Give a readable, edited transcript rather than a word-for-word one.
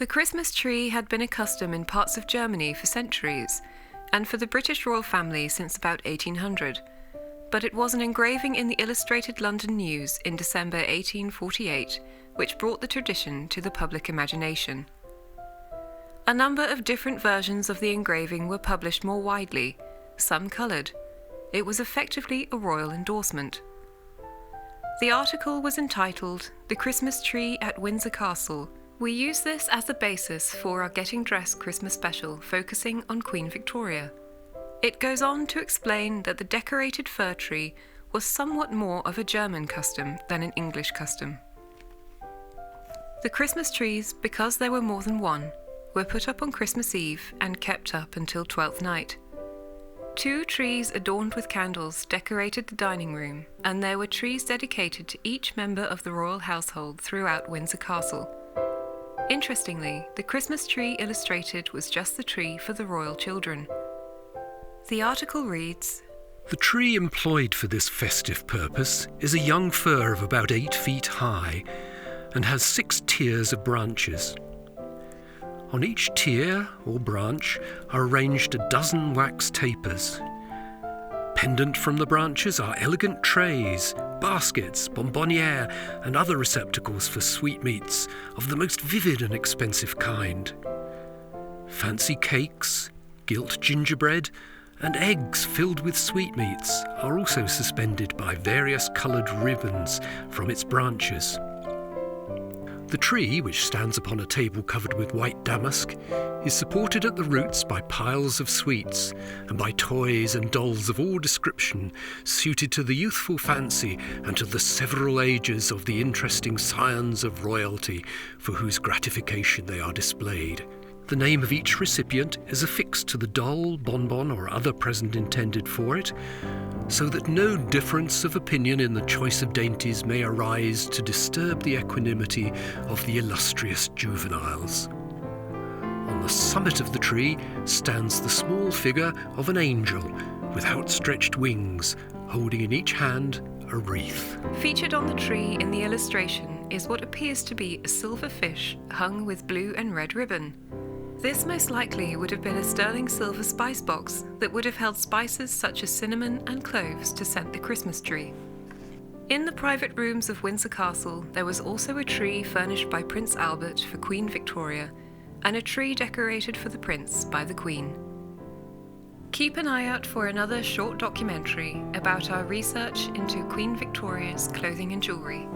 The Christmas tree had been a custom in parts of Germany for centuries, and for the British royal family since about 1800, but it was an engraving in the Illustrated London News in December 1848 which brought the tradition to the public imagination. A number of different versions of the engraving were published more widely, some coloured. It was effectively a royal endorsement. The article was entitled "The Christmas Tree at Windsor Castle." We use this as the basis for our Getting Dressed Christmas special focusing on Queen Victoria. It goes on to explain that the decorated fir tree was somewhat more of a German custom than an English custom. The Christmas trees, because there were more than one, were put up on Christmas Eve and kept up until Twelfth Night. 2 trees adorned with candles decorated the dining room, and there were trees dedicated to each member of the royal household throughout Windsor Castle. Interestingly, the Christmas tree illustrated was just the tree for the royal children. The article reads, "The tree employed for this festive purpose is a young fir of about 8 feet high and has 6 tiers of branches. On each tier or branch are arranged a dozen wax tapers. Pendant from the branches are elegant trays, baskets, bonbonniere, and other receptacles for sweetmeats of the most vivid and expensive kind. Fancy cakes, gilt gingerbread, and eggs filled with sweetmeats are also suspended by various coloured ribbons from its branches. The tree, which stands upon a table covered with white damask, is supported at the roots by piles of sweets and by toys and dolls of all description, suited to the youthful fancy and to the several ages of the interesting scions of royalty for whose gratification they are displayed. The name of each recipient is affixed to the doll, bonbon, or other present intended for it, so that no difference of opinion in the choice of dainties may arise to disturb the equanimity of the illustrious juveniles. On the summit of the tree stands the small figure of an angel with outstretched wings, holding in each hand a wreath." Featured on the tree in the illustration is what appears to be a silver fish hung with blue and red ribbon. This most likely would have been a sterling silver spice box that would have held spices such as cinnamon and cloves to scent the Christmas tree. In the private rooms of Windsor Castle, there was also a tree furnished by Prince Albert for Queen Victoria, and a tree decorated for the Prince by the Queen. Keep an eye out for another short documentary about our research into Queen Victoria's clothing and jewellery.